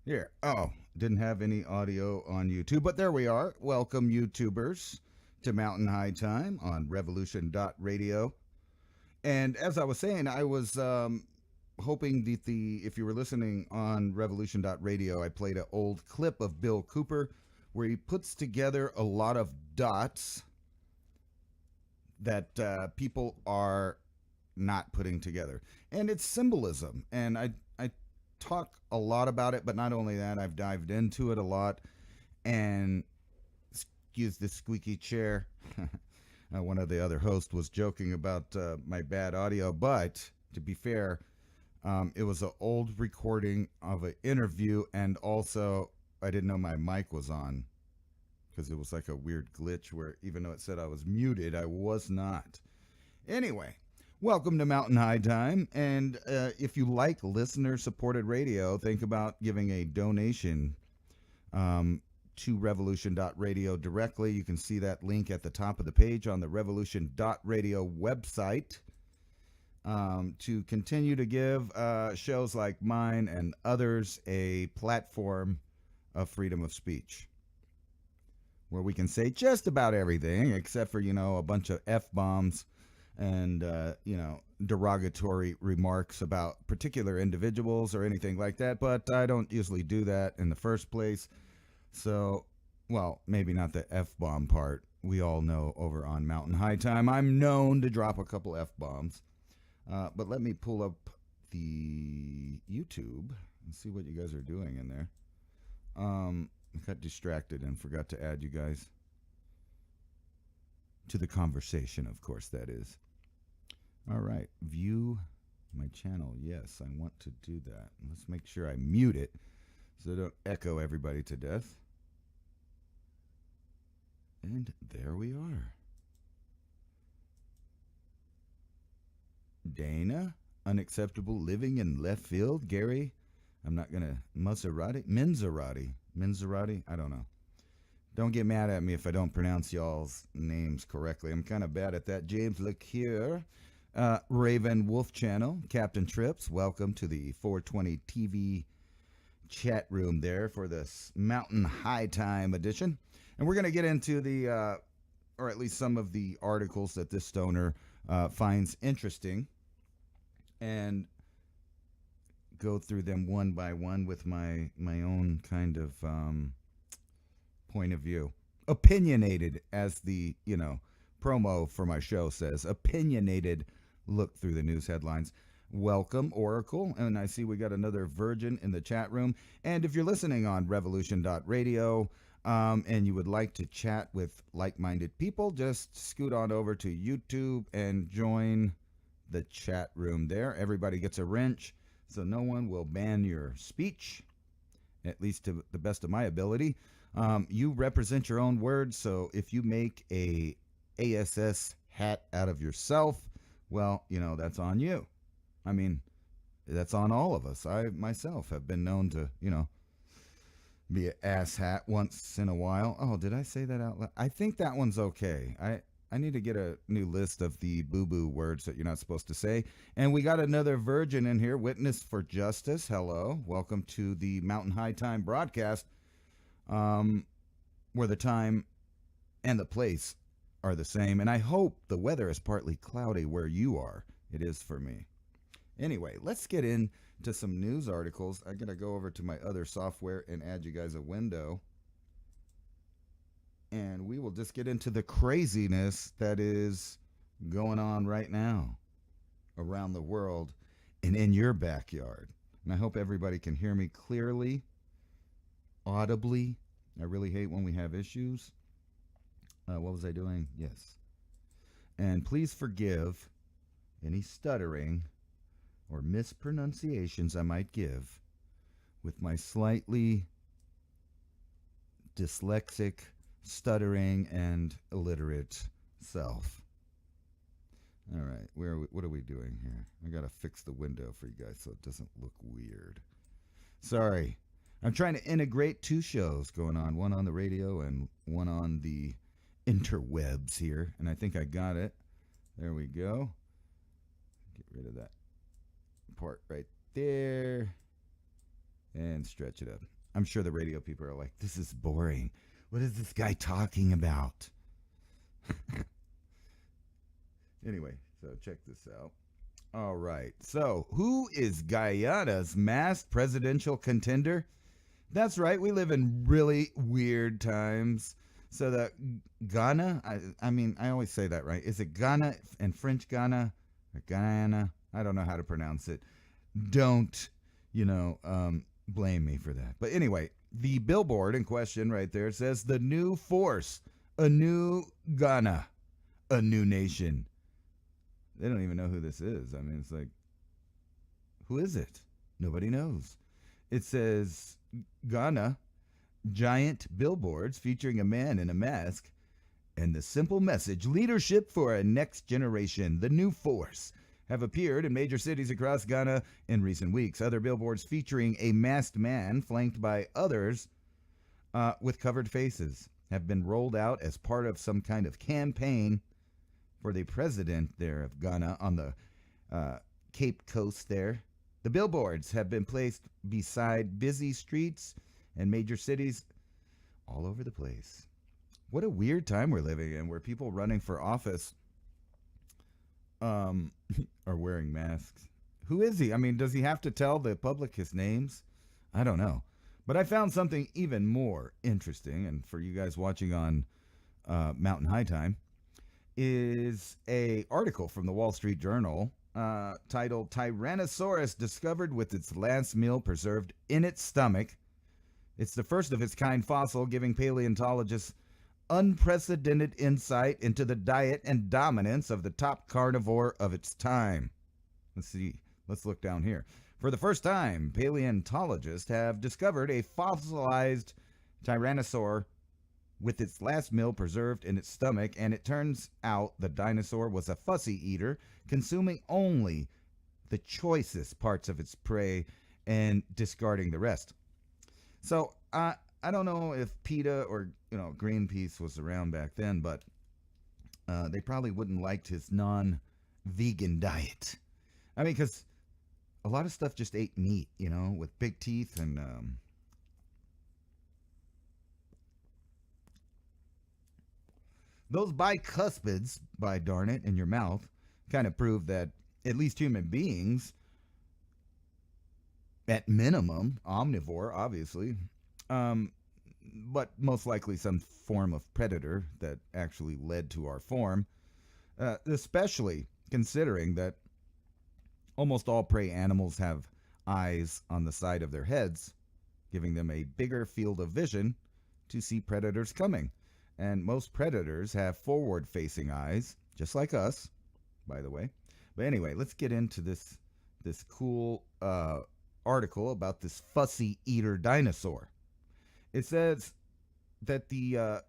Here. Oh, didn't have any audio on YouTube, but there we are. Welcome, YouTubers, to Mountain High Time on Revolution.Radio. And as I was saying, I was hoping that if you were listening on Revolution.Radio, I played an old clip of Bill Cooper where he puts together a lot of dots that people are not putting together. And it's symbolism. And I talk a lot about it, but not only that, I've dived into it a lot. And excuse the squeaky chair. One of the other hosts was joking about my bad audio, but to be fair, it was an old recording of an interview, and also I didn't know my mic was on because it was like a weird glitch where even though it said I was muted, I was not. Anyway, welcome to Mountain High Time, and if you like listener-supported radio, think about giving a donation to Revolution.Radio directly. You can see that link at the top of the page on the Revolution.Radio website to continue to give shows like mine and others a platform of freedom of speech where we can say just about everything except for, a bunch of F-bombs and, derogatory remarks about particular individuals or anything like that. But I don't usually do that in the first place. So, well, maybe not the F-bomb part. We all know over on Mountain High Time, I'm known to drop a couple F-bombs. But let me pull up the YouTube and see what you guys are doing in there. I got distracted and forgot to add you guys to the conversation, of course, that is. All right, view my channel. Yes, I want to do that. Let's make sure I mute it so I don't echo everybody to death. And there we are. Dana, unacceptable living in left field. Gary, I'm not going to. Minzerati, I don't know. Don't get mad at me if I don't pronounce y'all's names correctly. I'm kind of bad at that. James Lecure, Raven Wolf Channel, Captain Trips, welcome to the 420 TV chat room there for this Mountain High Time edition. And we're going to get into the, or at least some of the articles that this stoner finds interesting and go through them one by one with my own kind of point of view. Opinionated, as the, promo for my show says. Opinionated look through the news headlines. Welcome, Oracle. And I see we got another virgin in the chat room. And if you're listening on Revolution.Radio and you would like to chat with like-minded people, just scoot on over to YouTube and join the chat room there. Everybody gets a wrench, so no one will ban your speech, at least to the best of my ability. You represent your own words, so if you make a ASS hat out of yourself, well, that's on you. I mean, that's on all of us. I myself have been known to, be an ass hat once in a while. Oh, did I say that out loud? I think that one's okay. I need to get a new list of the boo-boo words that you're not supposed to say. And we got another virgin in here, Witness for Justice. Hello. Welcome to the Mountain High Time broadcast, where the time and the place are the same. And I hope the weather is partly cloudy where you are. It is for me. Anyway, let's get into some news articles. I got to go over to my other software and add you guys a window. And we will just get into the craziness that is going on right now around the world and in your backyard. And I hope everybody can hear me clearly, audibly. I really hate when we have issues. What was I doing? Yes. And please forgive any stuttering or mispronunciations I might give with my slightly dyslexic, stuttering, and illiterate self. All right, what are we doing here? I gotta fix the window for you guys so it doesn't look weird. Sorry. I'm trying to integrate two shows going on, one on the radio and one on the interwebs here, and I think I got it. There we go. Get rid of that part right there and stretch it up. I'm sure the radio people are like, this is boring. What is this guy talking about? Anyway, so check this out. All right. So, who is Guyana's masked presidential contender? That's right. We live in really weird times. So, the Ghana, I mean, I always say that, right? Is it Ghana and French Ghana or Guyana? I don't know how to pronounce it. Don't, blame me for that. But anyway, the billboard in question right there says the new force, a new Ghana, a new nation. They don't even know who this is. I mean, it's like, who is it? Nobody knows. It says Ghana, giant billboards featuring a man in a mask, and the simple message, leadership for a next generation, the new force, have appeared in major cities across Ghana in recent weeks. Other billboards featuring a masked man flanked by others with covered faces have been rolled out as part of some kind of campaign for the president there of Ghana on the Cape Coast there. The billboards have been placed beside busy streets and major cities all over the place. What a weird time we're living in, where people running for office are wearing masks. Who is he? I mean, does he have to tell the public his names? I don't know. But I found something even more interesting, and for you guys watching on Mountain High Time, is a article from the Wall Street Journal titled Tyrannosaurus Discovered with Its Last Meal Preserved in Its Stomach. It's the first of its kind fossil, giving paleontologists unprecedented insight into the diet and dominance of the top carnivore of its time. Let's see. Let's look down here. For the first time, paleontologists have discovered a fossilized tyrannosaur with its last meal preserved in its stomach, and it turns out the dinosaur was a fussy eater, consuming only the choicest parts of its prey and discarding the rest. So I don't know if PETA or Greenpeace was around back then, but they probably wouldn't liked his non-vegan diet. I mean, because a lot of stuff just ate meat, with big teeth and those bicuspids, by darn it, in your mouth, kind of prove that at least human beings, at minimum, omnivore, obviously, but most likely some form of predator that actually led to our form, especially considering that almost all prey animals have eyes on the side of their heads, giving them a bigger field of vision to see predators coming. And most predators have forward-facing eyes, just like us, by the way. But anyway, let's get into this cool article about this fussy eater dinosaur. It says that the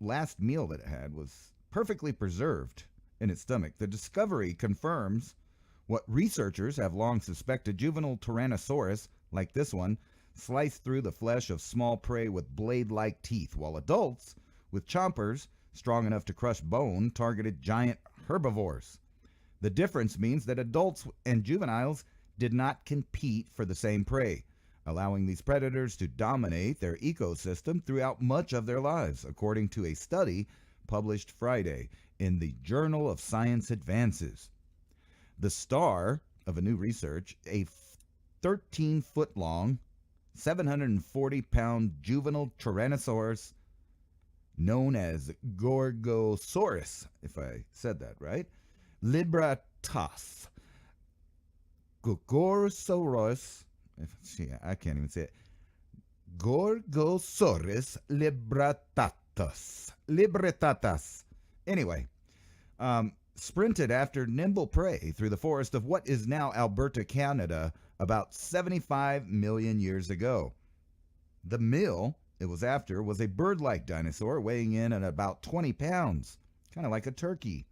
last meal that it had was perfectly preserved in its stomach. The discovery confirms what researchers have long suspected. Juvenile Tyrannosaurus, like this one, sliced through the flesh of small prey with blade-like teeth, while adults, with chompers strong enough to crush bone, targeted giant herbivores. The difference means that adults and juveniles did not compete for the same prey, allowing these predators to dominate their ecosystem throughout much of their lives, according to a study published Friday in the Journal of Science Advances. The star of a new research, a 13-foot-long, 740-pound juvenile Tyrannosaurus known as Gorgosaurus, if I said that right, libratus. Gorgosaurus, I can't even say it. Gorgosaurus libratatus. Anyway, sprinted after nimble prey through the forest of what is now Alberta, Canada, about 75 million years ago. The meal it was after was a bird-like dinosaur weighing in at about 20 pounds, kind of like a turkey.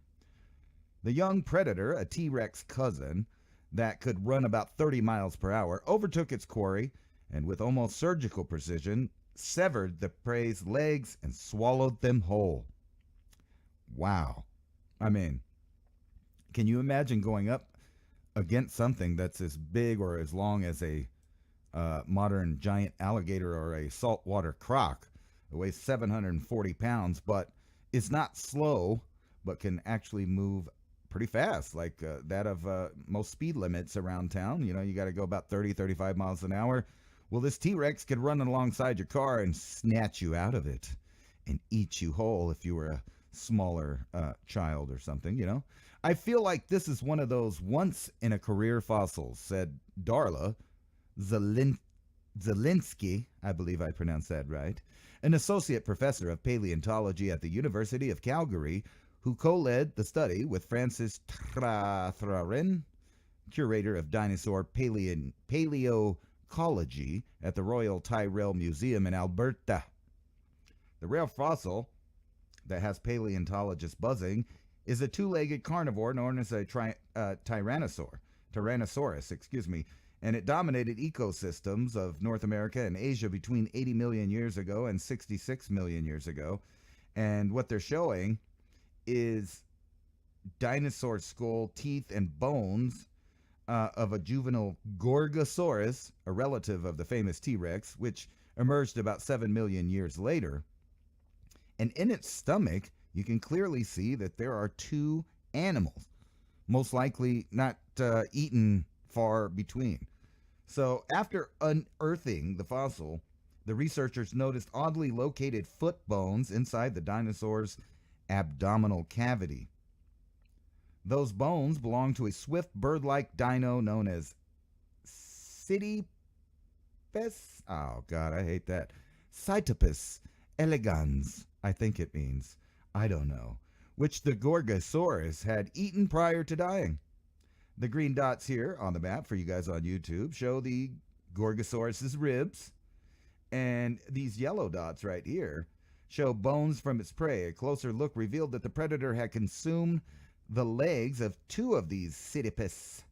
The young predator, a T-Rex cousin that could run about 30 miles per hour, overtook its quarry and with almost surgical precision severed the prey's legs and swallowed them whole. Wow. I mean, can you imagine going up against something that's as big or as long as a modern giant alligator or a saltwater croc. It weighs 740 pounds, but it's not slow, but can actually move pretty fast, like that of most speed limits around town. You know, you got to go about 30, 35 miles an hour. Well, this T-Rex could run alongside your car and snatch you out of it and eat you whole if you were a smaller child or something, you know. I feel like this is one of those once-in-a-career fossils, said Darla Zelinsky, I believe I pronounced that right, an associate professor of paleontology at the University of Calgary, who co-led the study with Francis Trarin, curator of dinosaur paleocology at the Royal Tyrrell Museum in Alberta. The rare fossil that has paleontologists buzzing is a two-legged carnivore known as a Tyrannosaurus, and it dominated ecosystems of North America and Asia between 80 million years ago and 66 million years ago. And what they're showing is dinosaur skull, teeth, and bones of a juvenile Gorgosaurus, a relative of the famous T-Rex, which emerged about 7 million years later. And in its stomach, you can clearly see that there are two animals, most likely not eaten far between. So after unearthing the fossil, the researchers noticed oddly located foot bones inside the dinosaur's abdominal cavity. Those bones belong to a swift bird-like dino known as Cytipes. Oh God, I hate that. Cytipes elegans, I think it means. I don't know. Which the Gorgosaurus had eaten prior to dying. The green dots here on the map for you guys on YouTube show the Gorgosaurus's ribs, and these yellow dots right here show bones from its prey. A closer look revealed that the predator had consumed the legs of two of these Cytipes.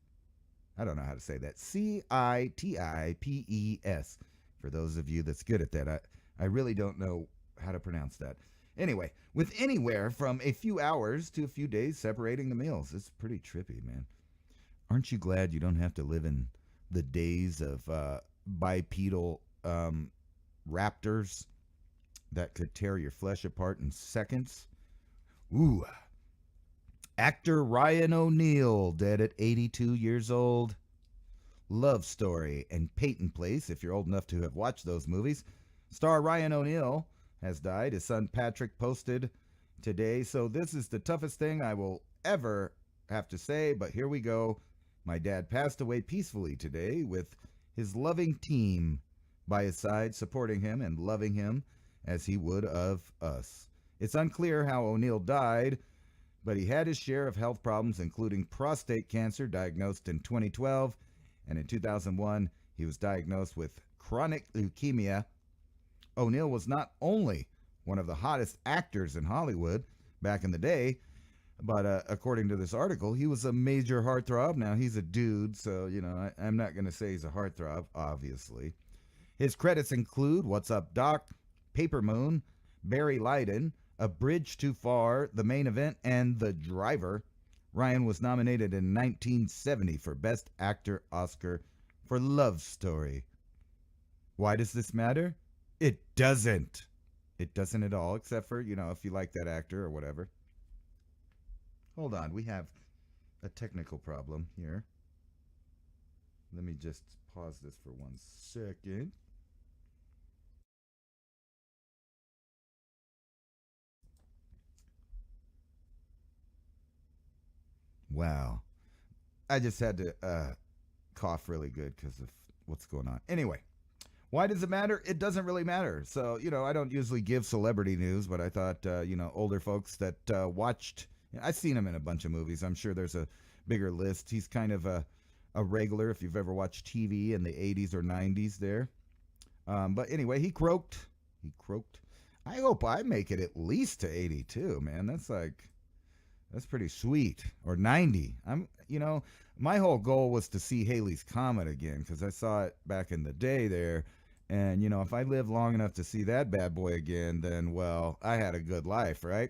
I don't know how to say that. Citipes. For those of you that's good at that, I really don't know how to pronounce that. Anyway, with anywhere from a few hours to a few days separating the meals. It's pretty trippy, man. Aren't you glad you don't have to live in the days of bipedal raptors that could tear your flesh apart in seconds? Ooh. Actor Ryan O'Neal, dead at 82 years old. Love Story and Peyton Place, if you're old enough to have watched those movies. Star Ryan O'Neal has died. His son Patrick posted today. So this is the toughest thing I will ever have to say, but here we go. My dad passed away peacefully today with his loving team by his side, supporting him and loving him as he would of us. It's unclear how O'Neal died, but he had his share of health problems, including prostate cancer, diagnosed in 2012, and in 2001, he was diagnosed with chronic leukemia. O'Neal was not only one of the hottest actors in Hollywood back in the day, but according to this article, he was a major heartthrob. Now, he's a dude, so, you know, I'm not going to say he's a heartthrob, obviously. His credits include What's Up, Doc, Paper Moon, Barry Lyndon, A Bridge Too Far, The Main Event, and The Driver. Ryan was nominated in 1970 for Best Actor Oscar for Love Story. Why does this matter? It doesn't. It doesn't at all, except for, you know, if you like that actor or whatever. Hold on, we have a technical problem here. Let me just pause this for 1 second. Wow. I just had to cough really good because of what's going on. Anyway, why does it matter? It doesn't really matter. So, you know, I don't usually give celebrity news, but I thought, you know, older folks that watched, I've seen him in a bunch of movies. I'm sure there's a bigger list. He's kind of a regular if you've ever watched TV in the 80s or 90s there. But anyway, he croaked. I hope I make it at least to 82, man. That's pretty sweet. Or 90. You know, my whole goal was to see Halley's Comet again because I saw it back in the day there. And, you know, if I live long enough to see that bad boy again, then, well, I had a good life, right?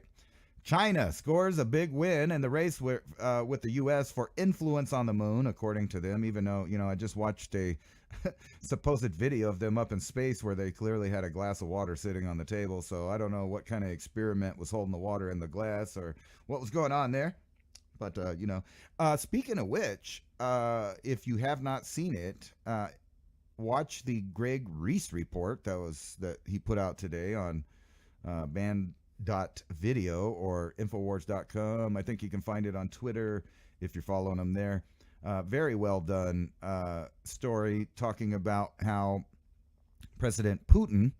China scores a big win in the race with the U.S. for influence on the moon, according to them, even though, you know, I just watched a supposed video of them up in space where they clearly had a glass of water sitting on the table. So I don't know what kind of experiment was holding the water in the glass or what was going on there. But, speaking of which, if you have not seen it, watch the Greg Reese report that he put out today on band.video or infowars.com. I think you can find it on Twitter if you're following him there. Very well done story talking about how President Putin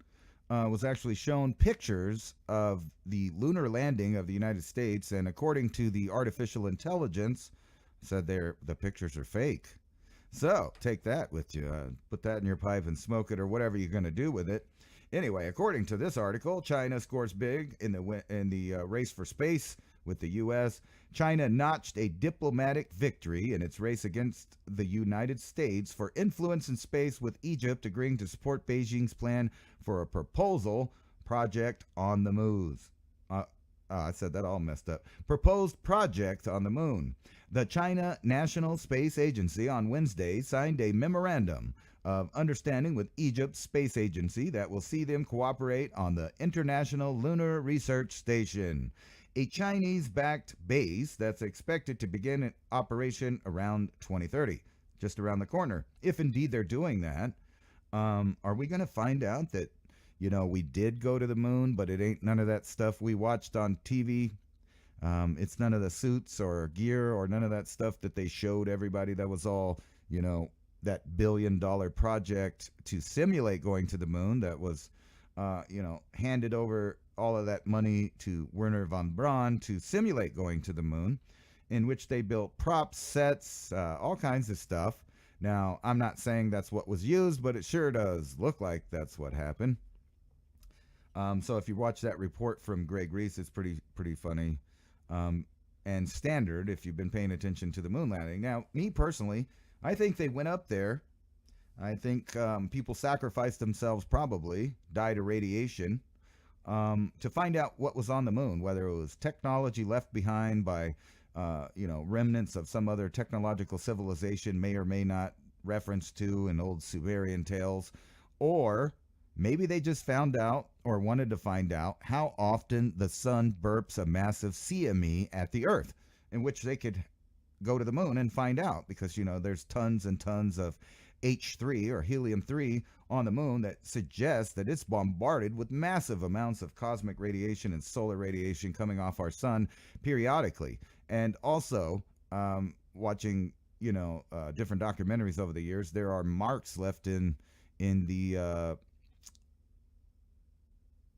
was actually shown pictures of the lunar landing of the United States, and according to the artificial intelligence, said the pictures are fake. So take that with you. Put that in your pipe and smoke it, or whatever you're going to do with it. Anyway, according to this article, China scores big in the race for space with the U.S. China notched a diplomatic victory in its race against the United States for influence in space, with Egypt agreeing to support Beijing's plan for a proposal project on the moon. I said that all messed up. Proposed project on the moon. The China National Space Agency on Wednesday signed a memorandum of understanding with Egypt's space agency that will see them cooperate on the International Lunar Research Station, a Chinese-backed base that's expected to begin operation around 2030, just around the corner. If indeed they're doing that, are we going to find out that, we did go to the moon, but it ain't none of that stuff we watched on TV? It's none of the suits or gear or none of that stuff that they showed everybody that was all, that $1 billion project to simulate going to the moon that was, handed over all of that money to Werner von Braun to simulate going to the moon, in which they built props, sets, all kinds of stuff. Now, I'm not saying that's what was used, but it sure does look like that's what happened. So if you watch that report from Greg Reese, it's pretty funny and standard if you've been paying attention to the moon landing. Now, me personally, I think they went up there. I think people sacrificed themselves, probably died of radiation, to find out what was on the moon, whether it was technology left behind by, remnants of some other technological civilization, may or may not reference to in old Sumerian tales, or maybe they just found out or wanted to find out how often the sun burps a massive CME at the Earth, in which they could go to the moon and find out, because, there's tons and tons of H3 or helium-3 on the moon that suggests that it's bombarded with massive amounts of cosmic radiation and solar radiation coming off our sun periodically. And also, watching, different documentaries over the years, there are marks left in the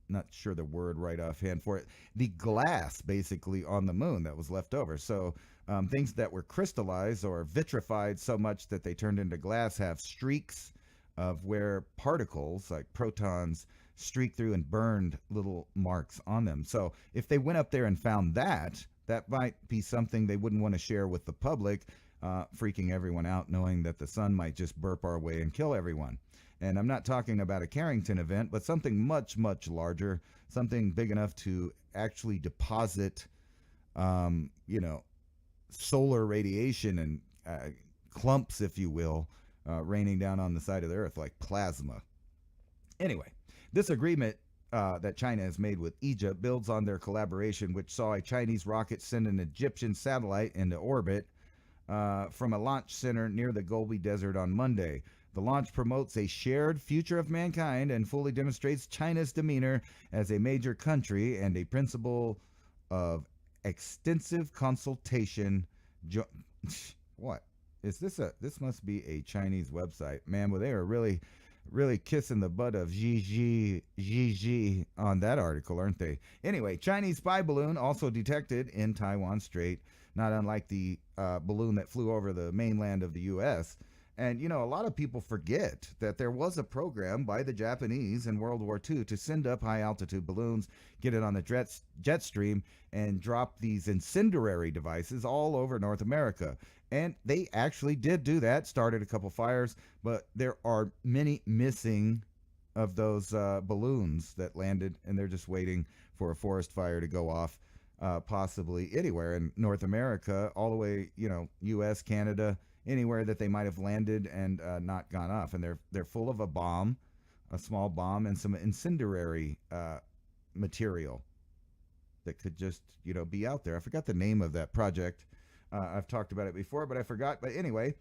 not sure the word right offhand for it, the glass basically on the moon that was left over. So things that were crystallized or vitrified so much that they turned into glass have streaks of where particles like protons streak through and burned little marks on them. So if they went up there and found that might be something they wouldn't want to share with the public, freaking everyone out knowing that the sun might just burp our way and kill everyone. And I'm not talking about a Carrington event, but something much, much larger, something big enough to actually deposit, solar radiation and clumps, if you will, raining down on the side of the Earth like plasma. Anyway, this agreement that China has made with Egypt builds on their collaboration, which saw a Chinese rocket send an Egyptian satellite into orbit from a launch center near the Gobi Desert on Monday. The launch promotes a shared future of mankind and fully demonstrates China's demeanor as a major country and a principle of extensive consultation. What is this? This must be a Chinese website, man. Well, they are really kissing the butt of Xi on that article, aren't they? Anyway, Chinese spy balloon also detected in Taiwan Strait, not unlike the balloon that flew over the mainland of the U.S. And, a lot of people forget that there was a program by the Japanese in World War II to send up high-altitude balloons, get it on the jet stream, and drop these incendiary devices all over North America. And they actually did do that, started a couple fires, but there are many missing of those balloons that landed, and they're just waiting for a forest fire to go off, possibly anywhere in North America, all the way, U.S., Canada, anywhere that they might have landed and not gone off. And they're full of a bomb, a small bomb, and some incendiary material that could just, be out there. I forgot the name of that project. I've talked about it before, but I forgot. But anyway,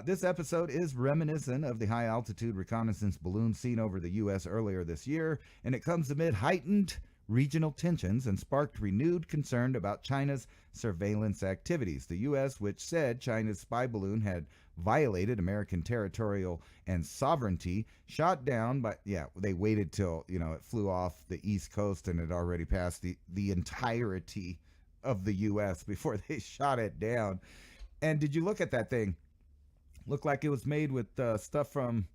this episode is reminiscent of the high-altitude reconnaissance balloon seen over the U.S. earlier this year, and it comes amid heightened regional tensions and sparked renewed concern about China's surveillance activities. The U.S., which said China's spy balloon had violated American territorial and sovereignty, shot down, but they waited till, it flew off the East Coast and had already passed the entirety of the U.S. before they shot it down. And did you look at that thing? Looked like it was made with stuff from,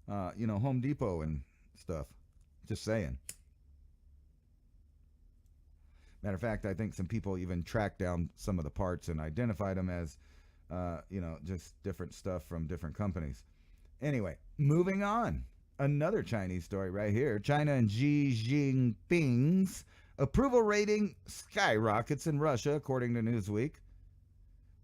Home Depot and stuff. Just saying. Matter of fact, I think some people even tracked down some of the parts and identified them as, just different stuff from different companies. Anyway, moving on. Another Chinese story right here. China and Xi Jinping's approval rating skyrockets in Russia, according to Newsweek.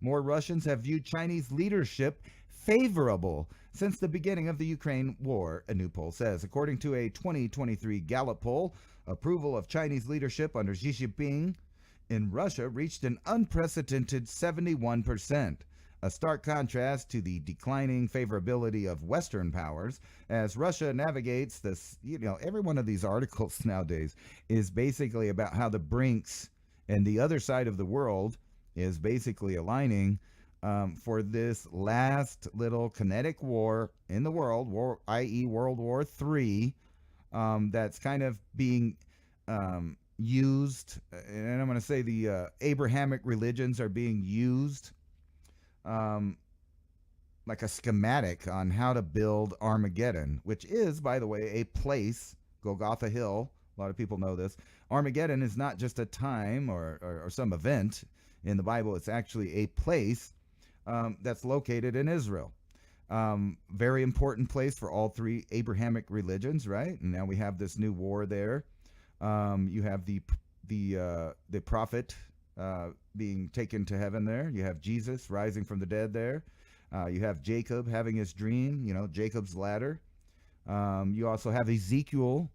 More Russians have viewed Chinese leadership favorable since the beginning of the Ukraine war, a new poll says. According to a 2023 Gallup poll, approval of Chinese leadership under Xi Jinping in Russia reached an unprecedented 71%, a stark contrast to the declining favorability of Western powers as Russia navigates this. Every one of these articles nowadays is basically about how the BRICS and the other side of the world is basically aligning for this last little kinetic war in the world, i.e. World War III, that's kind of being used, and I'm going to say the Abrahamic religions are being used like a schematic on how to build Armageddon, which is, by the way, a place, Golgotha Hill. A lot of people know this. Armageddon is not just a time or some event in the Bible. It's actually a place that's located in Israel. Very important place for all three Abrahamic religions, right? And now we have this new war there. You have the prophet being taken to heaven there. You have Jesus rising from the dead there. You have Jacob having his dream, Jacob's ladder. You also have Ezekiel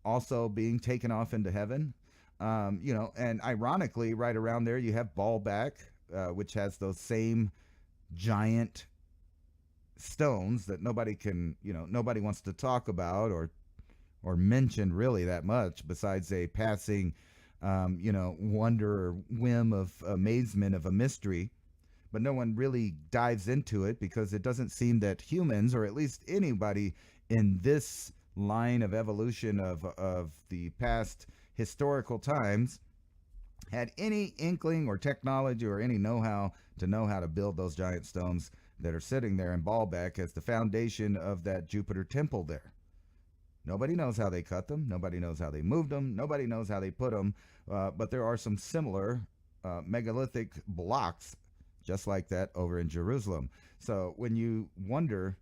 also being taken off into heaven. And ironically, right around there, you have Baalbek, which has those same giant stones that nobody wants to talk about or mention really that much, besides a passing, wonder or whim of amazement of a mystery. But no one really dives into it because it doesn't seem that humans, or at least anybody in this line of evolution of the past historical times, had any inkling or technology or any know-how to build those giant stones that are sitting there in Baalbek as the foundation of that Jupiter temple there. Nobody knows how they cut them. Nobody knows how they moved them. Nobody knows how they put them. But there are some similar megalithic blocks just like that over in Jerusalem. So when you wonder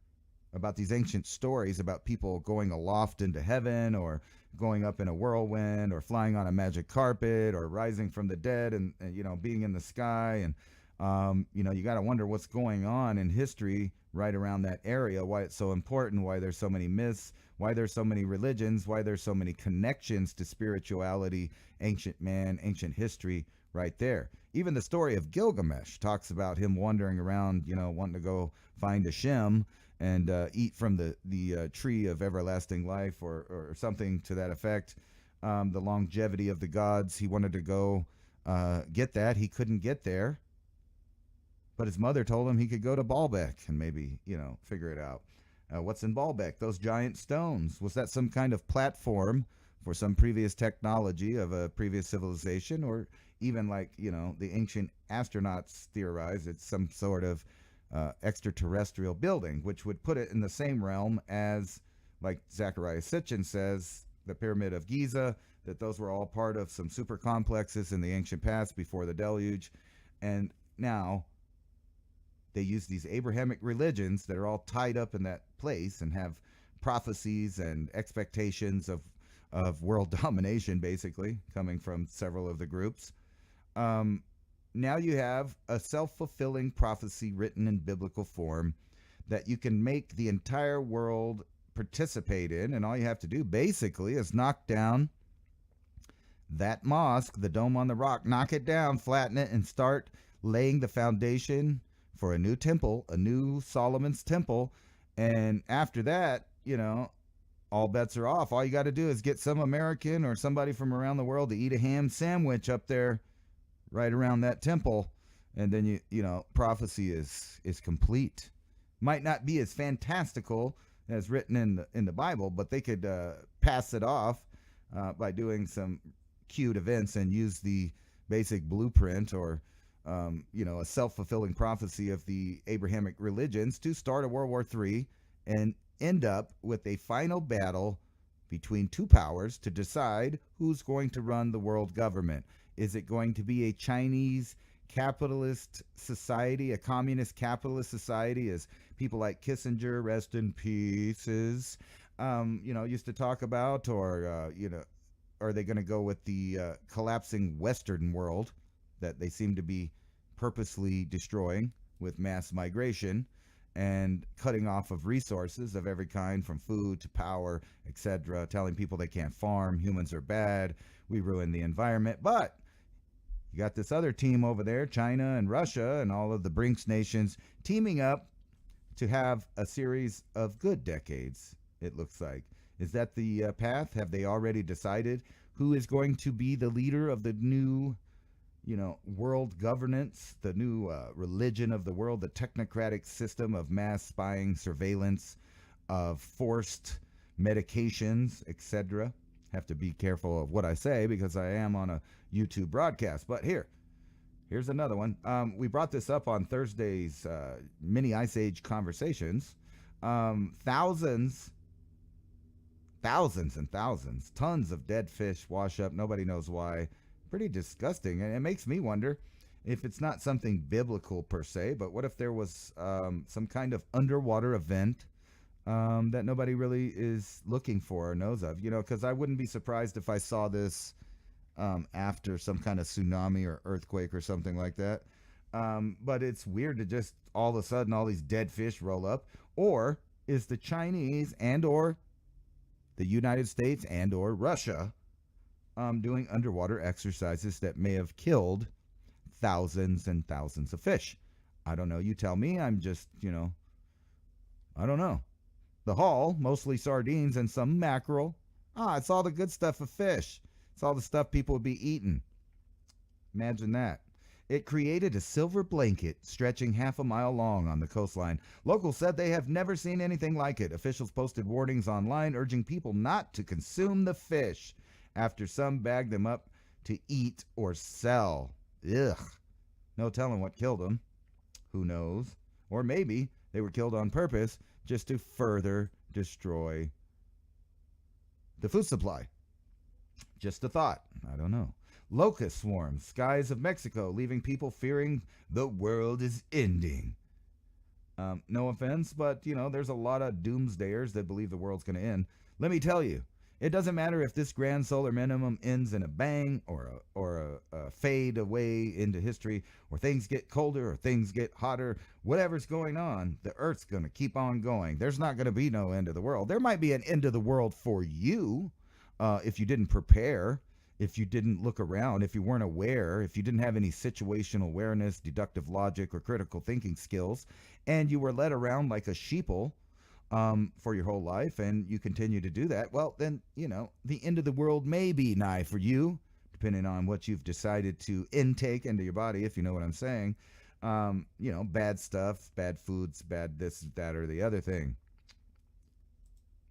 about these ancient stories about people going aloft into heaven, or going up in a whirlwind, or flying on a magic carpet, or rising from the dead and being in the sky, and you got to wonder what's going on in history right around that area, why it's so important, why there's so many myths, why there's so many religions, why there's so many connections to spirituality, ancient man, ancient history right there. Even the story of Gilgamesh talks about him wandering around, wanting to go find a Shem and eat from the tree of everlasting life, or something to that effect. The longevity of the gods, he wanted to go get that. He couldn't get there. But his mother told him he could go to Baalbek and maybe, figure it out. What's in Baalbek? Those giant stones. Was that some kind of platform for some previous technology of a previous civilization? Or even like, the ancient astronauts theorized it's some sort of extraterrestrial building, which would put it in the same realm as, like Zecharia Sitchin says, the Pyramid of Giza, that those were all part of some super complexes in the ancient past before the deluge. And now they use these Abrahamic religions that are all tied up in that place and have prophecies and expectations of world domination, basically, coming from several of the groups. now you have a self-fulfilling prophecy written in biblical form that you can make the entire world participate in, and all you have to do basically is knock down that mosque, the Dome on the Rock, knock it down, flatten it, and start laying the foundation for a new temple, a new Solomon's temple. And after that, all bets are off. All you got to do is get some American or somebody from around the world to eat a ham sandwich up there right around that temple, and then prophecy is complete. Might not be as fantastical as written in the Bible, but they could pass it off by doing some cute events and use the basic blueprint or a self-fulfilling prophecy of the Abrahamic religions to start a World War III and end up with a final battle between two powers to decide who's going to run the world government. Is it going to be a Chinese capitalist society, a communist capitalist society, as people like Kissinger, rest in pieces, used to talk about, or are they going to go with the collapsing Western world that they seem to be purposely destroying with mass migration and cutting off of resources of every kind, from food to power, etc., telling people they can't farm, humans are bad, we ruin the environment. But you got this other team over there, China and Russia and all of the BRICS nations, teaming up to have a series of good decades, it looks like. Is that the path? Have they already decided who is going to be the leader of the new, world governance, the new religion of the world, the technocratic system of mass spying, surveillance, of forced medications, etc.? Have to be careful of what I say because I am on a YouTube broadcast. But here's another one. We brought this up on Thursday's mini Ice Age conversations. Thousands and thousands, tons of dead fish wash up. Nobody knows why. Pretty disgusting. And it makes me wonder if it's not something biblical per se, but what if there was some kind of underwater event that nobody really is looking for or knows of? Because I wouldn't be surprised if I saw this after some kind of tsunami or earthquake or something like that. But it's weird to just all of a sudden all these dead fish roll up. Or is the Chinese and or the United States and or Russia doing underwater exercises that may have killed thousands and thousands of fish? I don't know. You tell me. I'm just, I don't know. The haul, mostly sardines and some mackerel. It's all the good stuff of fish. It's all the stuff people would be eating. Imagine that. It created a silver blanket stretching half a mile long on the coastline. Locals said they have never seen anything like it. Officials posted warnings online urging people not to consume the fish after some bagged them up to eat or sell. Ugh. No telling what killed them. Who knows? Or maybe they were killed on purpose just to further destroy the food supply. Just a thought. I don't know. Locust swarms, skies of Mexico, leaving people fearing the world is ending. No offense, but, there's a lot of doomsdayers that believe the world's going to end. Let me tell you, it doesn't matter if this grand solar minimum ends in a bang or a fade away into history, or things get colder or things get hotter. Whatever's going on, the Earth's going to keep on going. There's not going to be no end of the world. There might be an end of the world for you if you didn't prepare, if you didn't look around, if you weren't aware, if you didn't have any situational awareness, deductive logic, or critical thinking skills, and you were led around like a sheeple for your whole life, and you continue to do that, well, then, the end of the world may be nigh for you, depending on what you've decided to intake into your body, if you know what I'm saying. Bad stuff, bad foods, bad this, that, or the other thing.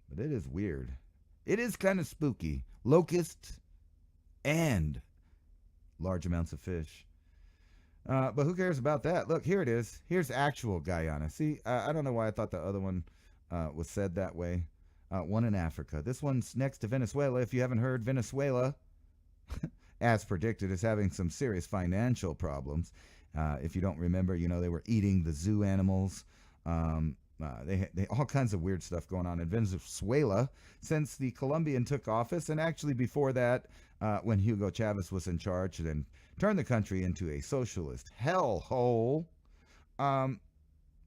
But it is weird. It is kind of spooky. Locusts and large amounts of fish. But who cares about that? Look, here it is. Here's actual Guyana. See, I don't know why I thought the other one was said that way. One in Africa. This one's next to Venezuela. If you haven't heard, Venezuela, as predicted, is having some serious financial problems. If you don't remember, they were eating the zoo animals. They all kinds of weird stuff going on in Venezuela since the Colombian took office, and actually before that, when Hugo Chavez was in charge, and then turned the country into a socialist hellhole. Um,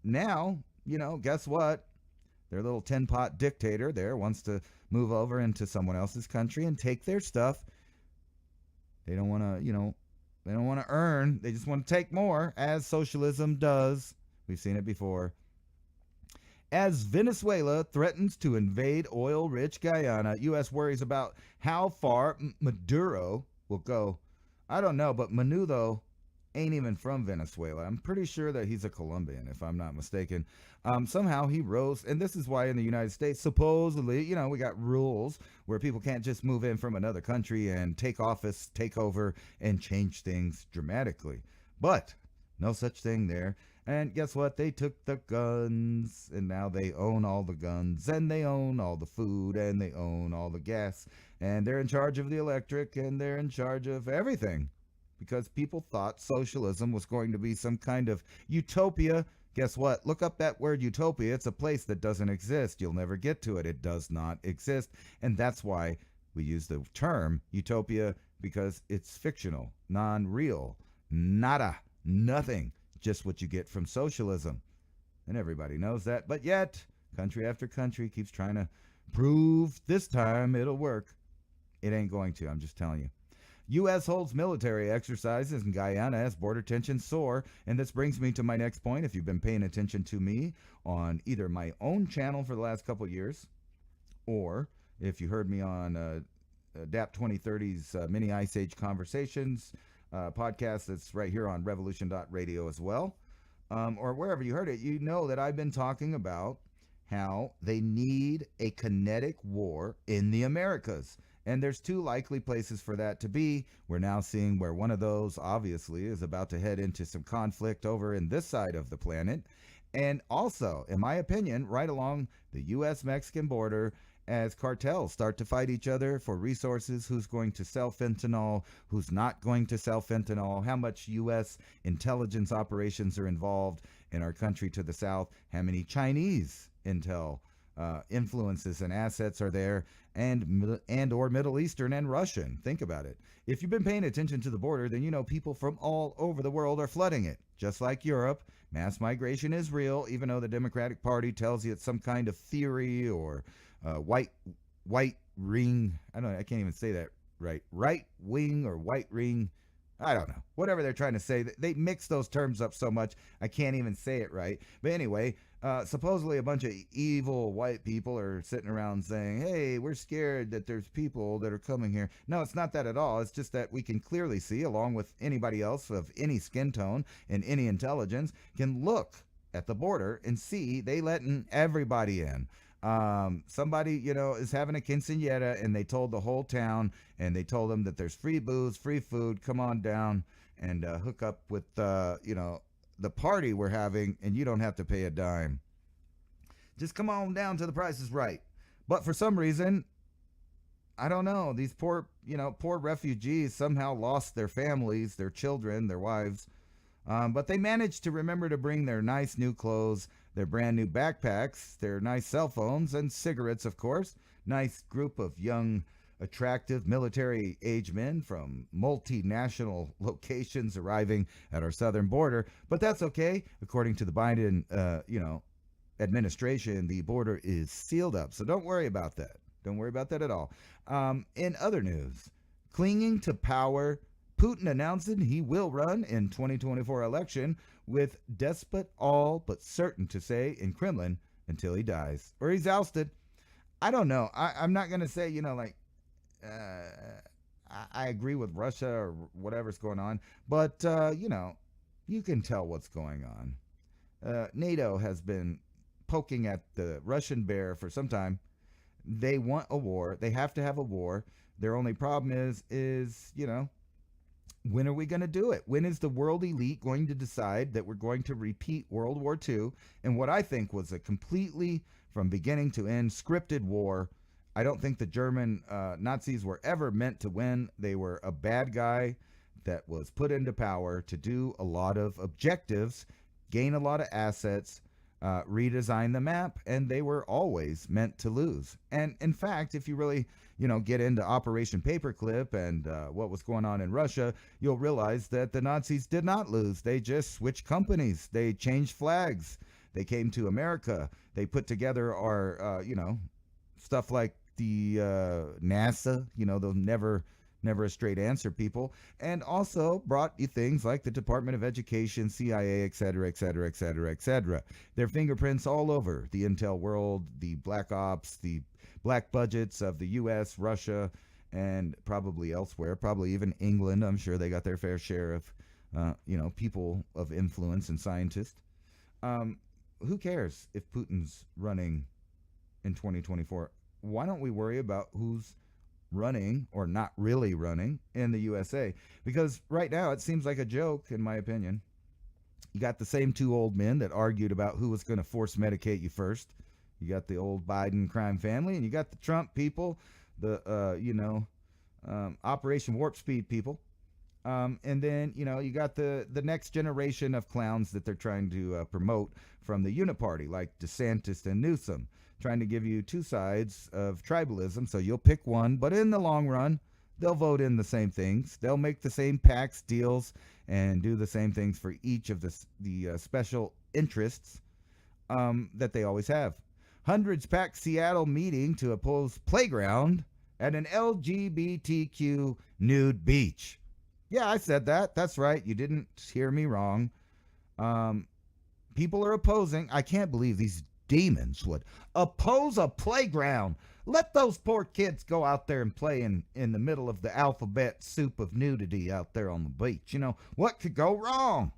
Now, guess what? Their little tin pot dictator there wants to move over into someone else's country and take their stuff. They don't want to, they don't want to earn. They just want to take more, as socialism does. We've seen it before. As Venezuela threatens to invade oil-rich Guyana, U.S. worries about how far Maduro will go. I don't know, but Menudo ain't even from Venezuela. I'm pretty sure that he's a Colombian, if I'm not mistaken. Somehow he rose, and this is why in the United States, supposedly, we got rules where people can't just move in from another country and take office, take over, and change things dramatically. But no such thing there. And guess what? They took the guns, and now they own all the guns, and they own all the food, and they own all the gas, and they're in charge of the electric, and they're in charge of everything. Because people thought socialism was going to be some kind of utopia. Guess what? Look up that word utopia. It's a place that doesn't exist. You'll never get to it. It does not exist. And that's why we use the term utopia, because it's fictional, non-real, nada, nothing, just what you get from socialism. And everybody knows that. But yet, country after country keeps trying to prove this time it'll work. It ain't going to, I'm just telling you. U.S. holds military exercises in Guyana as border tensions soar. And this brings me to my next point. If you've been paying attention to me on either my own channel for the last couple of years, or if you heard me on DAP 2030's Mini Ice Age Conversations podcast that's right here on Revolution.Radio as well, or wherever you heard it, you know that I've been talking about how they need a kinetic war in the Americas. And there's two likely places for that to be. We're now seeing where one of those obviously is about to head into some conflict over in this side of the planet. And also, in my opinion, right along the U.S.-Mexican border, as cartels start to fight each other for resources, who's going to sell fentanyl, who's not going to sell fentanyl, how much U.S. intelligence operations are involved in our country to the south, how many Chinese intel influences and assets are there, and or Middle Eastern and Russian. Think about it. If you've been paying attention to the border, then you know people from all over the world are flooding it. Just like Europe, mass migration is real, even though the Democratic Party tells you it's some kind of theory or white ring. I can't even say that right. Right wing or white ring. I don't know. Whatever they're trying to say. They mix those terms up so much, I can't even say it right. But anyway, supposedly a bunch of evil white people are sitting around saying, hey, we're scared that there's people that are coming here. No, it's not that at all. It's just that we can clearly see, along with anybody else of any skin tone and any intelligence, can look at the border and see they letting everybody in. Somebody, is having a quinceañera, and they told the whole town, and they told them that there's free booze, free food, come on down and hook up with, the party we're having, and you don't have to pay a dime. Just come on down to the Price is Right. But for some reason, I don't know, these poor refugees somehow lost their families, their children, their wives. But they managed to remember to bring their nice new clothes, their brand new backpacks, their nice cell phones, and cigarettes, of course. Nice group of young, attractive military-age men from multinational locations arriving at our southern border. But that's okay. According to the Biden, administration, the border is sealed up. So don't worry about that. Don't worry about that at all. In other news, clinging to power, Putin announcing he will run in 2024 election with despot all but certain to say in Kremlin until he dies or he's ousted. I don't know. I'm not going to say, I agree with Russia or whatever's going on, but, you can tell what's going on. NATO has been poking at the Russian bear for some time. They want a war. They have to have a war. Their only problem is, when are we going to do it? When is the world elite going to decide that we're going to repeat World War II and what I think was a completely, from beginning to end, scripted war? I don't think the German Nazis were ever meant to win. They were a bad guy that was put into power to do a lot of objectives, gain a lot of assets, redesigned the map, and they were always meant to lose. And in fact, if you really, get into Operation Paperclip and what was going on in Russia, you'll realize that the Nazis did not lose. They just switched companies. They changed flags. They came to America. They put together our, stuff like the NASA, those never a straight answer people, and also brought you things like the Department of Education, CIA, et cetera, et cetera, et cetera, et cetera. Their fingerprints all over the intel world, the black ops, the black budgets of the U.S., Russia, and probably elsewhere, probably even England. I'm sure they got their fair share of, people of influence and scientists. Who cares if Putin's running in 2024? Why don't we worry about who's running or not really running in the USA? Because right now it seems like a joke, in my opinion. You got the same two old men that argued about who was going to force medicate you first. You got the old Biden crime family, and you got the Trump people, the Operation Warp Speed people, and then you got the next generation of clowns that they're trying to promote from the Uniparty, like DeSantis and Newsom, trying to give you two sides of tribalism, so you'll pick one, but in the long run, they'll vote in the same things. They'll make the same PACs deals and do the same things for each of the special interests that they always have. Hundreds packed Seattle meeting to oppose playground at an LGBTQ nude beach. Yeah, I said that. That's right. You didn't hear me wrong. People are opposing. I can't believe these demons would oppose a playground. Let those poor kids go out there and play in the middle of the alphabet soup of nudity out there on the beach. What could go wrong?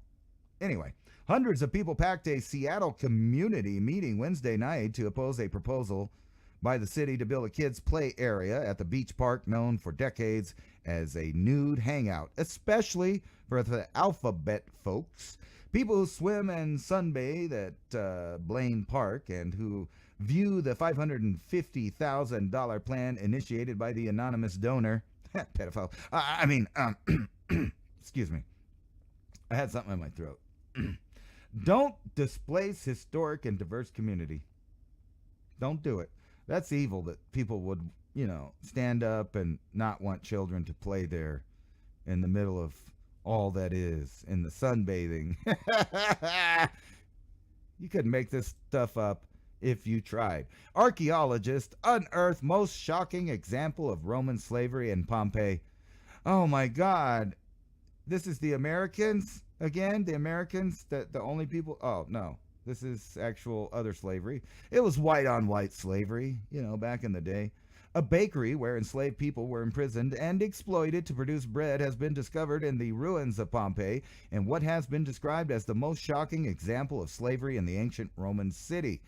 Anyway, hundreds of people packed a Seattle community meeting Wednesday night to oppose a proposal by the city to build a kids' play area at the beach park known for decades as a nude hangout, especially for the alphabet folks. People who swim and sunbathe at Blaine Park and who view the $550,000 plan initiated by the anonymous donor, pedophile, excuse me, I had something in my throat. Don't displace historic and diverse community. Don't do it. That's evil that people would, stand up and not want children to play there in the middle of all that is in the sunbathing. You could make this stuff up if you tried. Archaeologists unearth most shocking example of Roman slavery in Pompeii. Oh my God. This is the Americans again? The Americans, the only people? Oh, no. This is actual other slavery. It was white on white slavery, back in the day. A bakery where enslaved people were imprisoned and exploited to produce bread has been discovered in the ruins of Pompeii in what has been described as the most shocking example of slavery in the ancient Roman city.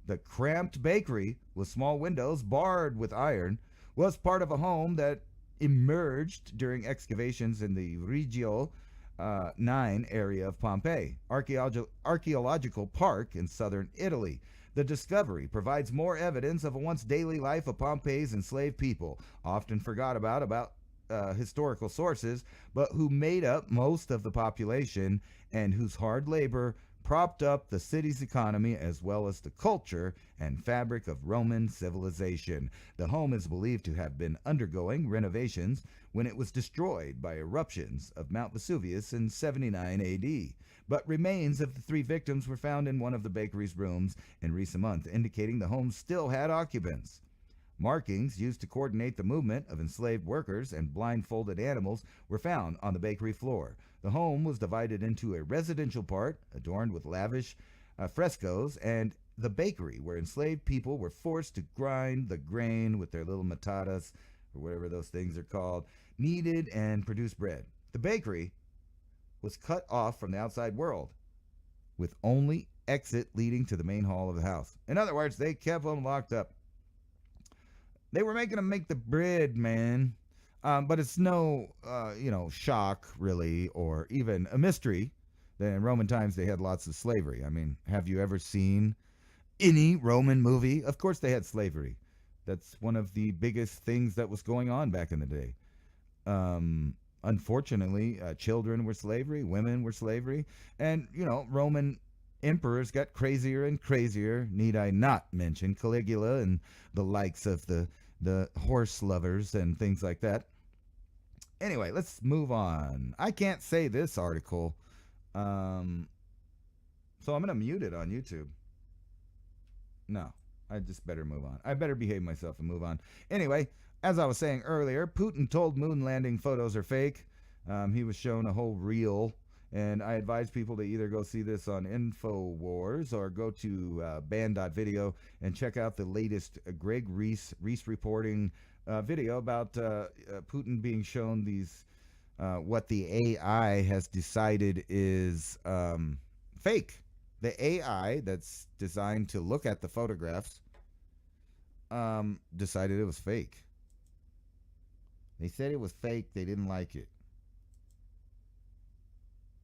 The cramped bakery, with small windows barred with iron, was part of a home that emerged during excavations in the Regio 9 area of Pompeii, archaeological park in southern Italy. The discovery provides more evidence of a once daily life of Pompeii's enslaved people, often forgot about historical sources, but who made up most of the population and whose hard labor propped up the city's economy as well as the culture and fabric of Roman civilization. The home is believed to have been undergoing renovations when it was destroyed by eruptions of Mount Vesuvius in 79 AD. But remains of the three victims were found in one of the bakery's rooms in recent months, indicating the home still had occupants. Markings used to coordinate the movement of enslaved workers and blindfolded animals were found on the bakery floor. The home was divided into a residential part, adorned with lavish frescoes, and the bakery, where enslaved people were forced to grind the grain with their little matatas, or whatever those things are called, kneaded and produce bread. The bakery was cut off from the outside world, with only exit leading to the main hall of the house. In other words, they kept them locked up. They were making them make the bread, man. But it's no, shock, really, or even a mystery that in Roman times they had lots of slavery. I mean, have you ever seen any Roman movie? Of course they had slavery. That's one of the biggest things that was going on back in the day. Unfortunately, children were slavery, women were slavery, and, Roman emperors got crazier and crazier. Need I not mention Caligula and the likes of the horse lovers and things like that. Anyway, let's move on. I can't say this article, um, so I'm gonna mute it on YouTube. No, I just better move on. I better behave myself and move on. Anyway, as I was saying earlier, Putin told moon landing photos are fake. He was shown a whole reel, and I advise people to either go see this on InfoWars or go to band.video and check out the latest Greg Reese reporting video about Putin being shown these, what the AI has decided is fake. The AI that's designed to look at the photographs decided it was fake. They said it was fake. They didn't like it.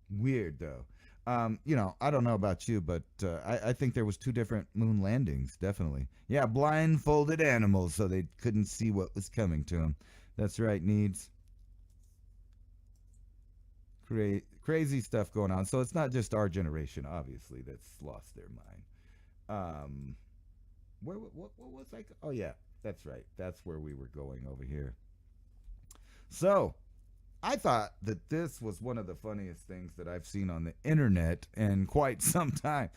Weird, though. I don't know about you, but I think there was two different moon landings, definitely. Yeah, blindfolded animals so they couldn't see what was coming to them. That's right, Needs. Crazy stuff going on. So it's not just our generation, obviously, that's lost their mind. What was I? Oh, yeah, that's right. That's where we were going over here. So I thought that this was one of the funniest things that I've seen on the internet in quite some time.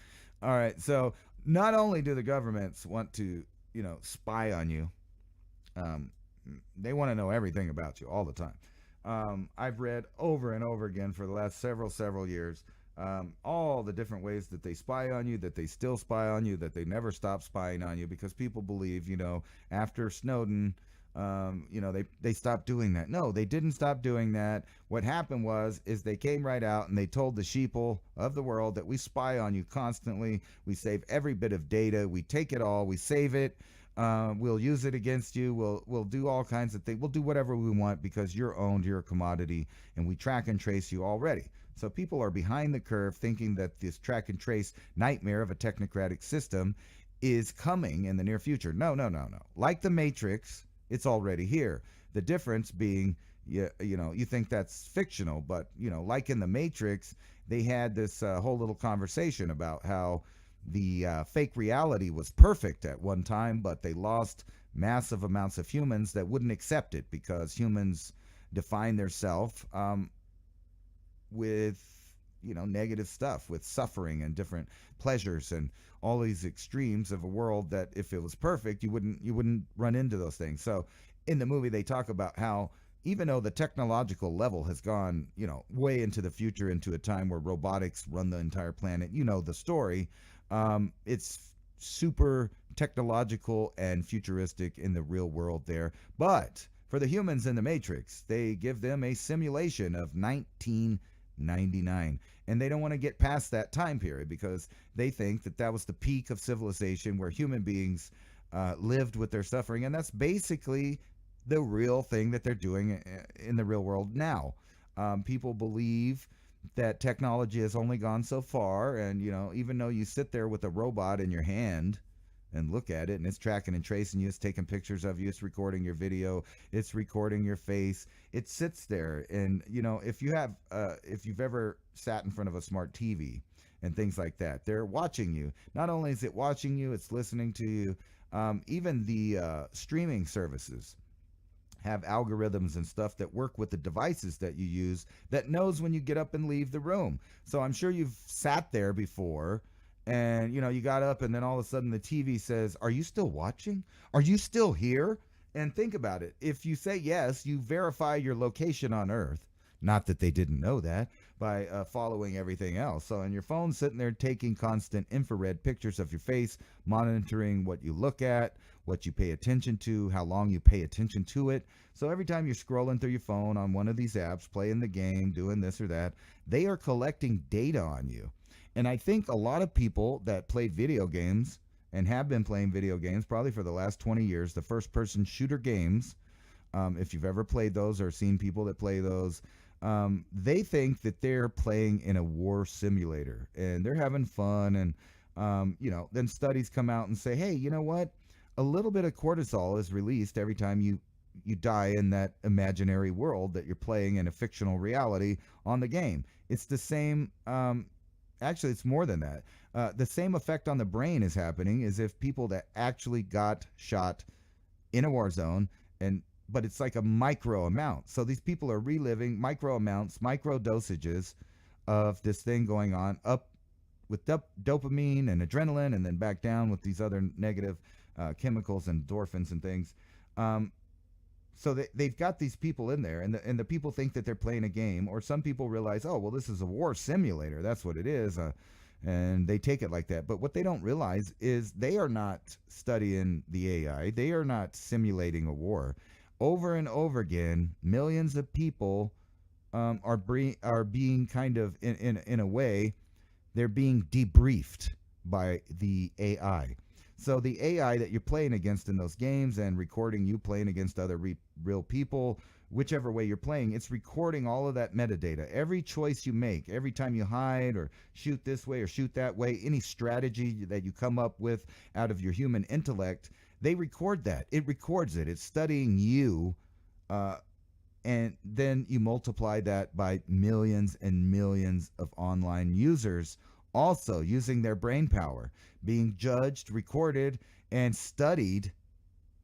All right, so not only do the governments want to, spy on you, um, they want to know everything about you all the time. I've read over and over again for the last several years all the different ways that they spy on you, that they still spy on you, that they never stop spying on you because people believe, after Snowden, they stopped doing that. No, they didn't stop doing that. What happened is they came right out and they told the sheeple of the world that we spy on you constantly. We save every bit of data. We take it all. We save it. We'll use it against you. We'll do all kinds of things. We'll do whatever we want because you're owned. You're a commodity, and we track and trace you already. So people are behind the curve thinking that this track and trace nightmare of a technocratic system is coming in the near future. No. Like the Matrix, it's already here. The difference being, you think that's fictional, but, like in the Matrix, they had this whole little conversation about how the fake reality was perfect at one time, but they lost massive amounts of humans that wouldn't accept it because humans define their self with negative stuff, with suffering and different pleasures and all these extremes of a world that if it was perfect you wouldn't run into those things. So in the movie they talk about how even though the technological level has gone way into the future, into a time where robotics run the entire planet, the story, it's super technological and futuristic in the real world there. But for the humans in the Matrix, they give them a simulation of 1999, and they don't want to get past that time period because they think that was the peak of civilization where human beings lived with their suffering, and that's basically the real thing that they're doing in the real world now. People believe that technology has only gone so far, and even though you sit there with a robot in your hand and look at it and it's tracking and tracing you, it's taking pictures of you, it's recording your video, it's recording your face, it sits there. And if you've ever sat in front of a smart TV and things like that, they're watching you. Not only is it watching you, it's listening to you. Even the streaming services have algorithms and stuff that work with the devices that you use that knows when you get up and leave the room. So I'm sure you've sat there before and you got up and then all of a sudden the TV says, "Are you still watching? Are you still here?" And think about it. If you say yes, you verify your location on Earth. Not that they didn't know that, by following everything else. So on your phone, sitting there taking constant infrared pictures of your face, monitoring what you look at, what you pay attention to, how long you pay attention to it. So every time you're scrolling through your phone on one of these apps, playing the game, doing this or that, they are collecting data on you. And I think a lot of people that played video games and have been playing video games probably for the last 20 years, the first-person shooter games, if you've ever played those or seen people that play those, they think that they're playing in a war simulator and they're having fun. And, then studies come out and say, hey, you know what? A little bit of cortisol is released every time you die in that imaginary world that you're playing in a fictional reality on the game. It's the same actually, it's more than that. The same effect on the brain is happening as if people that actually got shot in a war zone, and but it's like a micro amount. So these people are reliving micro amounts, micro dosages of this thing going on, up with dopamine and adrenaline, and then back down with these other negative chemicals and endorphins and things. Um, so they've got these people in there, and the people think that they're playing a game, or some people realize, oh, well, this is a war simulator. That's what it is. And they take it like that. But what they don't realize is they are not studying the AI. They are not simulating a war. Over and over again, millions of people are being kind of, in a way, they're being debriefed by the AI. So the AI that you're playing against in those games and recording you playing against other real people, whichever way you're playing, it's recording all of that metadata. Every choice you make, every time you hide or shoot this way or shoot that way, any strategy that you come up with out of your human intellect, they record that. It records it. It's studying you, and then you multiply that by millions and millions of online users also using their brain power, being judged, recorded, and studied,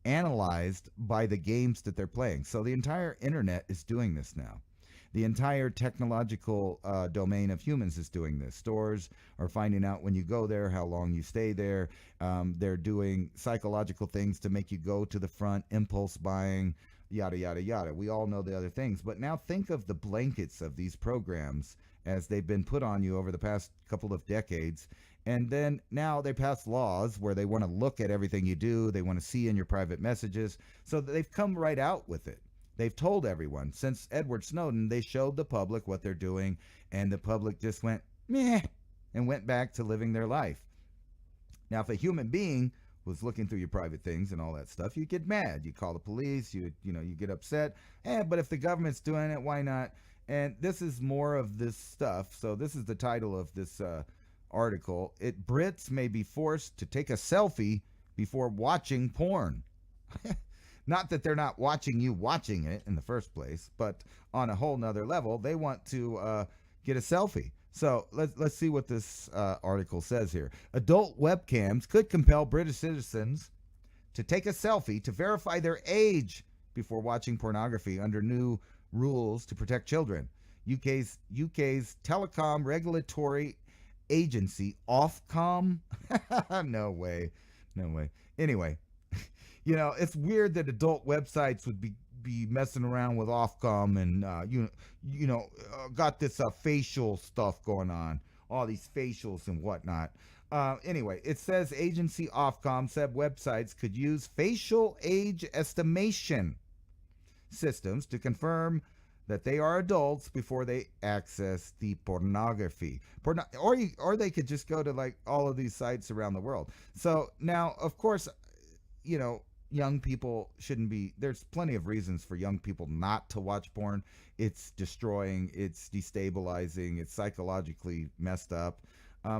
analyzed by the games that they're playing. So the entire internet is doing this now. The entire technological domain of humans is doing this. Stores are finding out when you go there, how long you stay there. They're doing psychological things to make you go to the front, impulse buying, yada, yada, yada. We all know the other things. But now think of the blankets of these programs as they've been put on you over the past couple of decades. And then now they pass laws where they want to look at everything you do. They want to see in your private messages. So they've come right out with it. They've told everyone. Since Edward Snowden, they showed the public what they're doing, and the public just went, meh, and went back to living their life. Now, if a human being was looking through your private things and all that stuff, you get mad. You call the police. You get upset. But if the government's doing it, why not? And this is more of this stuff. So this is the title of this article. Brits may be forced to take a selfie before watching porn. Not that they're not watching you watching it in the first place, but on a whole nother level, they want to get a selfie. So let's see what this article says here. Adult webcams could compel British citizens to take a selfie to verify their age before watching pornography under new rules to protect children. UK's telecom regulatory agency, Ofcom. No way. Anyway, it's weird that adult websites would be messing around with Ofcom and got this facial stuff going on, all these facials and whatnot. Anyway, it says agency Ofcom said websites could use facial age estimation systems to confirm that they are adults before they access the pornography. Or they could just go to like all of these sites around the world. So now, of course, young people shouldn't be. There's plenty of reasons for young people not to watch porn. It's destroying, it's destabilizing, it's psychologically messed up.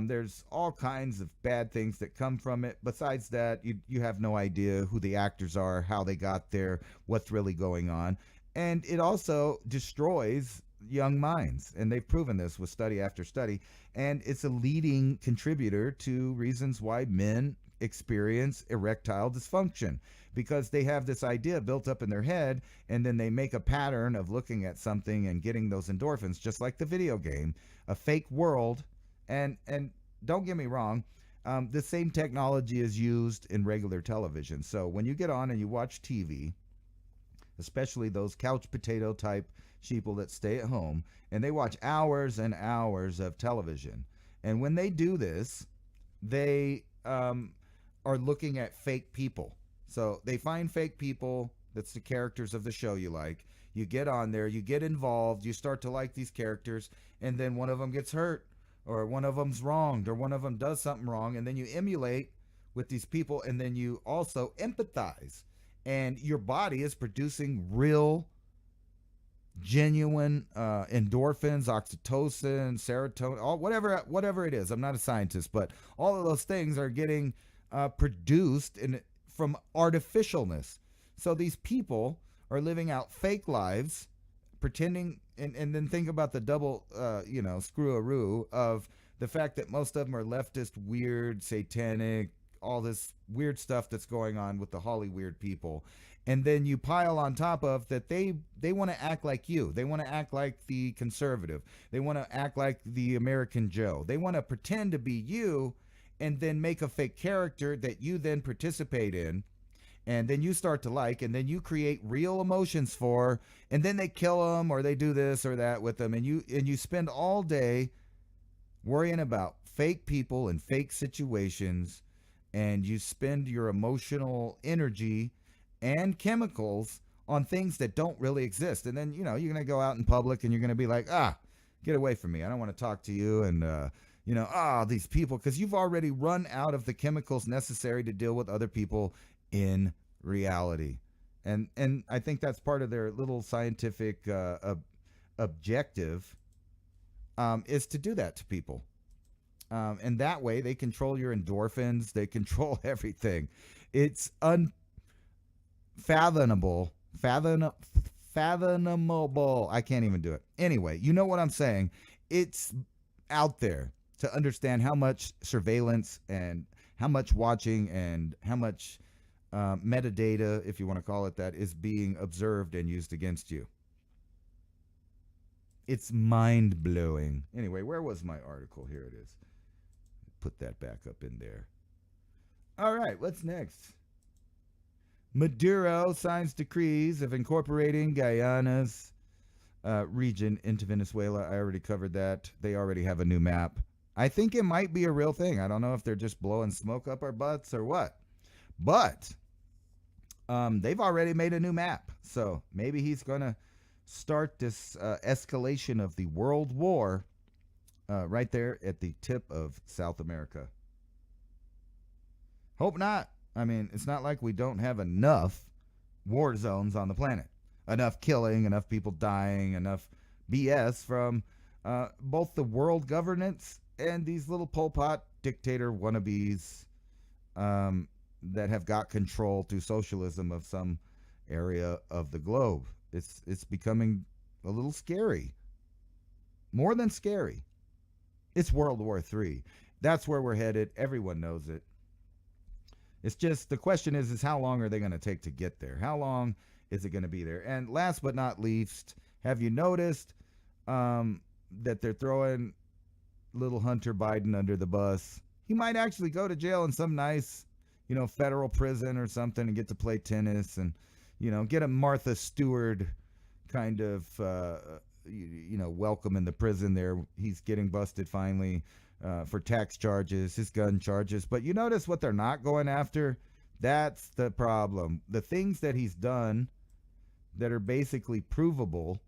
There's all kinds of bad things that come from it. Besides that, you have no idea who the actors are, how they got there, what's really going on. And it also destroys young minds. And they've proven this with study after study. And it's a leading contributor to reasons why men experience erectile dysfunction, because they have this idea built up in their head, and then they make a pattern of looking at something and getting those endorphins, just like the video game, a fake world. And don't get me wrong, the same technology is used in regular television. So when you get on and you watch TV, especially those couch potato type sheeple that stay at home, and they watch hours and hours of television. And when they do this, they are looking at fake people. So they find fake people. That's the characters of the show you like. You get on there, you get involved, you start to like these characters, and then one of them gets hurt, or one of them's wronged, or one of them does something wrong, and then you emulate with these people, and then you also empathize. And your body is producing real, genuine endorphins, oxytocin, serotonin, all whatever it is. I'm not a scientist, but all of those things are getting produced from artificialness. So these people are living out fake lives, pretending, and then think about the double, screw-a-roo of the fact that most of them are leftist, weird, satanic, all this weird stuff that's going on with the Holly weird people. And then you pile on top of that they want to act like you. They want to act like the conservative. They want to act like the American Joe. They want to pretend to be you and then make a fake character that you then participate in. And then you start to like, and then you create real emotions for, and then they kill them or they do this or that with them. And you spend all day worrying about fake people and fake situations, and you spend your emotional energy and chemicals on things that don't really exist. And then, you're going to go out in public and you're going to be like, get away from me. I don't want to talk to you. And, these people, because you've already run out of the chemicals necessary to deal with other people in reality. And I think that's part of their little scientific objective is to do that to people. And that way they control your endorphins. They control everything. It's unfathomable. Fathomable. I can't even do it. Anyway, you know what I'm saying. It's out there to understand how much surveillance and how much watching and how much metadata, if you want to call it that, is being observed and used against you. It's mind-blowing. Anyway, where was my article? Here it is. Put that back up in there. All right, what's next? Maduro signs decrees of incorporating Guyana's region into Venezuela. I already covered that. They already have a new map. I think it might be a real thing. I don't know if they're just blowing smoke up our butts or what. But they've already made a new map. So maybe he's going to start this escalation of the world war right there at the tip of South America. Hope not. I mean, it's not like we don't have enough war zones on the planet. Enough killing, enough people dying, enough BS from both the world governance and these little Pol Pot dictator wannabes that have got control through socialism of some area of the globe. It's becoming a little scary. More than scary. It's World War III. That's where we're headed. Everyone knows it. It's just, the question is how long are they going to take to get there? How long is it going to be there? And last but not least, have you noticed that they're throwing little Hunter Biden under the bus? He might actually go to jail in some nice, federal prison or something and get to play tennis and, get a Martha Stewart kind of, welcome in the prison there. He's getting busted finally for tax charges, his gun charges. But you notice what they're not going after? That's the problem. The things that he's done that are basically provable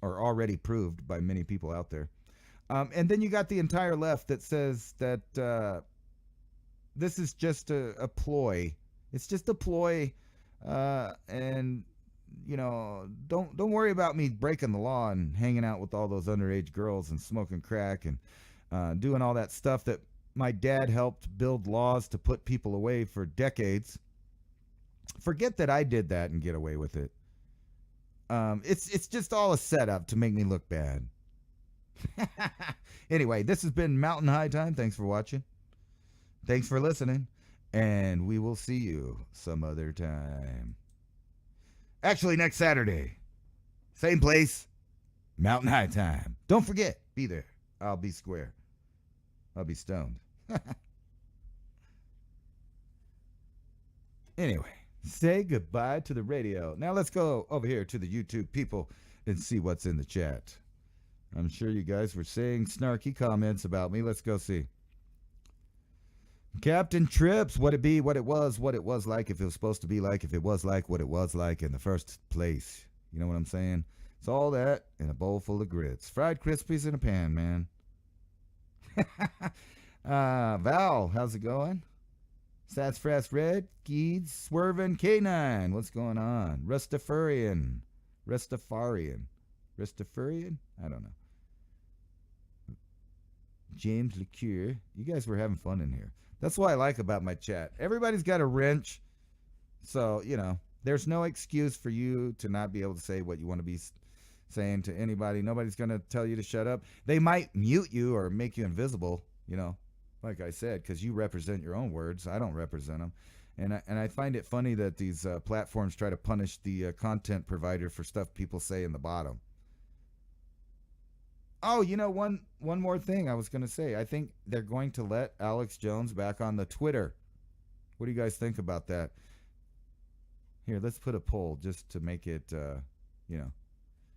or already proved by many people out there. And then you got the entire left that says that this is just a ploy. It's just a ploy. And, don't worry about me breaking the law and hanging out with all those underage girls and smoking crack and doing all that stuff that my dad helped build laws to put people away for decades. Forget that I did that and get away with it. It's just all a setup to make me look bad. Anyway, this has been Mountain High Time. Thanks for watching. Thanks for listening. And we will see you some other time. Actually, next Saturday. Same place. Mountain High Time. Don't forget, be there. I'll be square. I'll be stoned. Anyway, say goodbye to the radio. Now let's go over here to the YouTube people and see what's in the chat. I'm sure you guys were saying snarky comments about me. Let's go see. Captain Trips, would it be what it was like, if it was supposed to be like, if it was like what it was like in the first place. You know what I'm saying? It's all that in a bowl full of grits. Fried Krispies in a pan, man. Val, how's it going? Sats Frast Red, Geeds, Swervin' K9, what's going on? Rastafarian? I don't know. James Lecure, you guys were having fun in here. That's what I like about my chat. Everybody's got a wrench, so, there's no excuse for you to not be able to say what you want to be saying to anybody, nobody's going to tell you to shut up. They might mute you or make you invisible, like I said, because you represent your own words. I don't represent them. And I find it funny that these platforms try to punish the content provider for stuff people say in the bottom. Oh, one more thing I was going to say. I think they're going to let Alex Jones back on the Twitter. What do you guys think about that? Here, let's put a poll just to make it,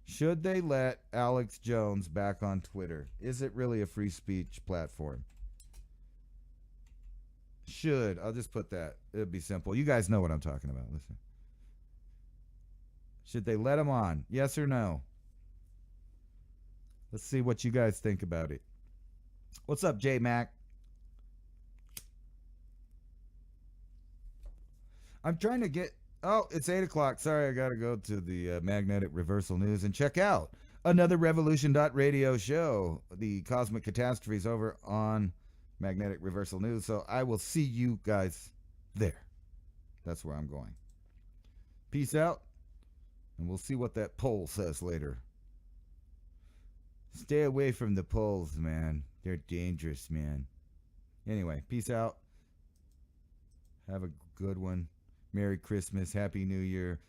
Should they let Alex Jones back on Twitter? Is it really a free speech platform? Should. I'll just put that. It'll be simple. You guys know what I'm talking about. Listen. Should they let him on? Yes or no? Let's see what you guys think about it. What's up, J Mac? I'm trying to get... Oh, it's 8 o'clock. Sorry, I got to go to the Magnetic Reversal News and check out another Revolution.Radio show. The Cosmic Catastrophes over on Magnetic Reversal News. So I will see you guys there. That's where I'm going. Peace out. And we'll see what that poll says later. Stay away from the polls, man. They're dangerous, man. Anyway, peace out. Have a good one. Merry Christmas. Happy New Year.